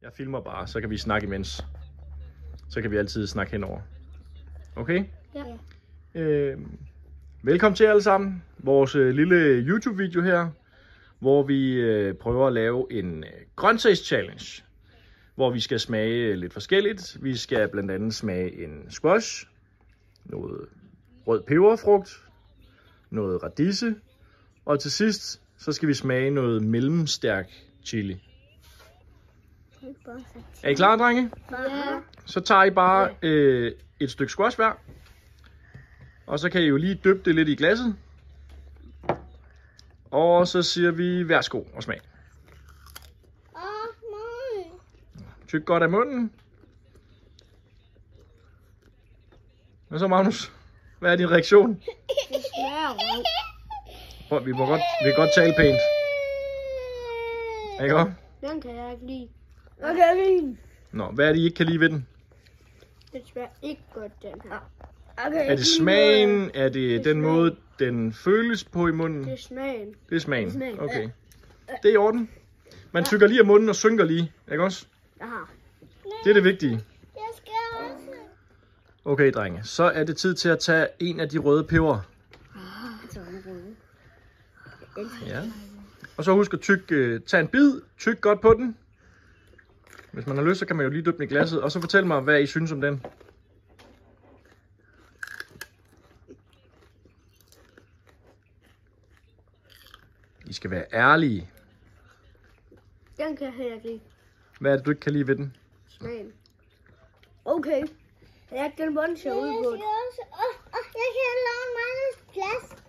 Jeg filmer bare, så kan vi snakke imens. Så kan vi altid snakke henover. Okay? Ja. Velkommen til alle sammen. Vores lille YouTube-video her, hvor vi prøver at lave en grøntsagschallenge, hvor vi skal smage lidt forskelligt. Vi skal blandt andet smage en squash, noget rød peberfrugt, noget radise, og til sidst så skal vi smage noget mellemstærk chili. Er I klar, drenge? Ja. Så tager I bare et stykke squash hver, og så kan I jo lige dyppe det lidt i glasset. Og så siger vi værsgo og smag. Tyk godt af munden. Hvad så, Magnus? Hvad er din reaktion? Det smager røv. Prøv, vi kan godt tale pænt. Ikke også? Den kan jeg ikke lide. Jeg kan ikke lide den. Nå, hvad er det, I ikke kan lide ved den? Det smager ikke godt, den her. Er det smagen? Er det den måde, den føles på i munden? Det er smagen. Det er smagen. Okay. Det er i orden. Man tykker lige af munden og synker lige, ikke også? Aha. Det er det vigtige. Jeg skal også. Okay, drenge. Så er det tid til at tage en af de røde peber. Ja. Og så husk at tage en bid. Tyk godt på den. Hvis man har lyst, så kan man jo lige dyppe den i glasset. Og så fortæl mig, hvad I synes om den. I skal være ærlige. Den kan jeg heller ikke lide. Hvad er det, du ikke kan lide ved den? Smagen. Okay. Jeg kan den bunde ser ud på. Jeg kan lave en meget plads.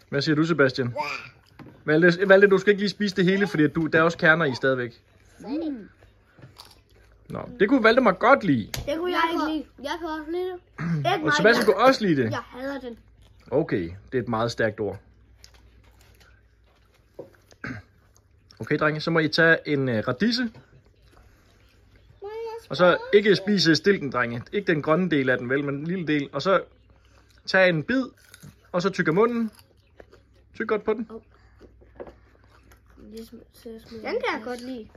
Hvad siger du, Sebastian? Valde, du skal ikke lige spise det hele, fordi der er også kerner i stadigvæk. Nå, det kunne Valdemar godt lide. Det kunne jeg ikke lide. Jeg kan også lide det. Og Sebastian kunne også lide det. Jeg hader den. Okay, det er et meget stærkt ord. Okay, drenge, så må I tage en radise. Og så ikke spise stilken, drenge. Ikke den grønne del af den, vel, men en lille del. Og så tage en bid, og så tykke munden. Tyk godt på den. Den kan jeg godt lide.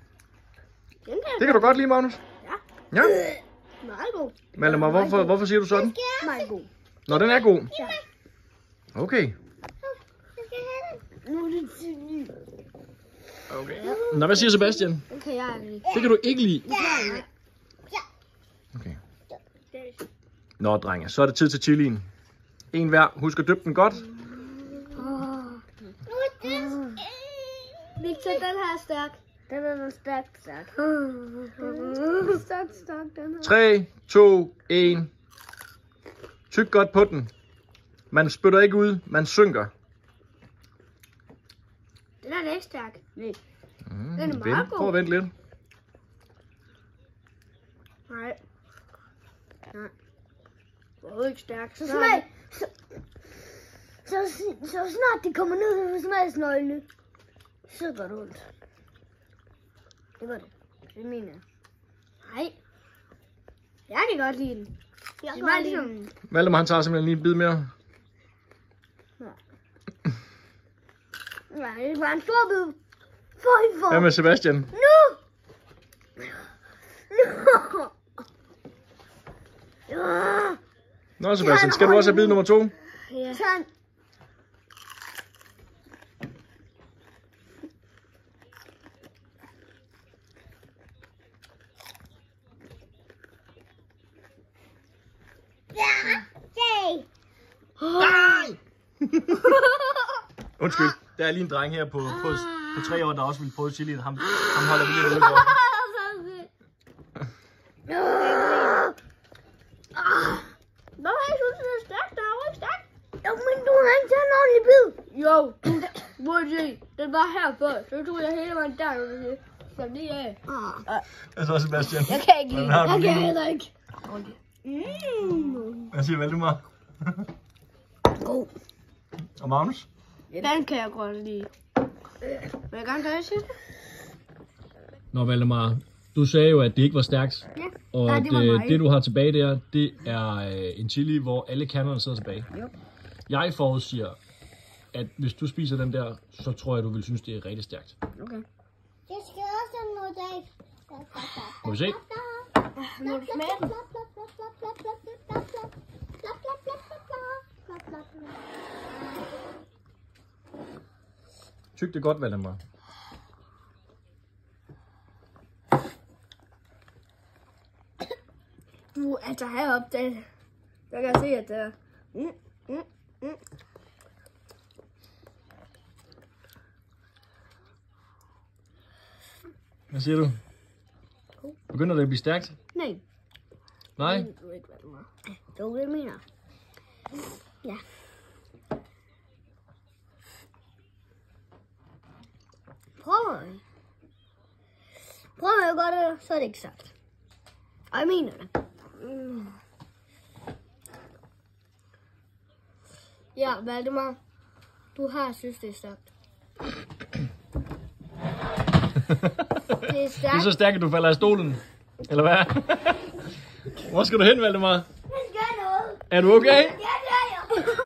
Det kan du godt lide, Magnus? Ja. Ja? Meget god. Valdemar, hvorfor siger du sådan? Meget god. Nå, den er god. Ja. Okay. Nu er det til. Okay. Nå, hvad siger Sebastian? Den kan jeg ikke lide. Det kan du ikke lide. Ja. Okay. Nå, drenge, så er det tid til chilien. En hver. Husk at dyppe den godt. Victor, den her er stærk. Den er stærk. Stærk, den her. 3, 2, 1. Tyk godt på den. Man spytter ikke ud, man synker. Den er ikke stærk. Nej. Den er meget god. Prøv at vente lidt. Nej. Den er ikke stærk. Så snart det kommer ned til smagsnøglene, så går det ondt. Det var det. Det mener jeg. Nej. Jeg kan godt lide den. Jeg kan godt lide den. Valdemar, han tager simpelthen lige en bid mere. Nej, det var en stor bid. For. Hvad med Sebastian? Nu! Nå, Sebastian, skal du også have bid nummer 2? Ja. Sådan. Undskyld, der er lige en dreng her på 3 år, der også vil prøve chilien. Ham holder vi lige ude for. Hvorfor jeg synes, det er stærkt? Det er jo ikke stærkt. Jo, men du har ikke taget en ordentlig bid. Jo, må du se. Den var her før, så tog jeg hele vejen der, og det så det er. Hvad så, Sebastian? Jeg kan ikke lide. Jeg kan heller ikke. Hvad siger Valdemar? God. Og Magnus? Den kan jeg godt lide. Vil jeg gerne gøre det? Nå, Valdemar, du sagde jo, at det ikke var stærkt. Ja. Og Nej, det var mig. det du har tilbage der, det er en chili, hvor alle kernerne sidder tilbage. Jo. Jeg forudsiger, at hvis du spiser den der, så tror jeg, du vil synes, det er rigtig stærkt. Okay. Jeg skal også have noget af. Må vi se? Må du smage den? Tyk det godt, Valdemar. Altså heroppe, der kan jeg se, at der Hvad siger du? Begynder det at blive stærkt? Nej. Nej? Det er ikke, hvad det var. Det var det, jeg mener. Ja. Prøv at gøre det, så er det ikke sagt. Og jeg mener det. Ja, Valdemar. Du har synes, det er stærkt. Det er Det stærkt. er så stærkt, at du falder af stolen. Eller hvad? Hvor skal du hen, Valdemar? Jeg skal noget. Er du okay? Ja, det er jeg.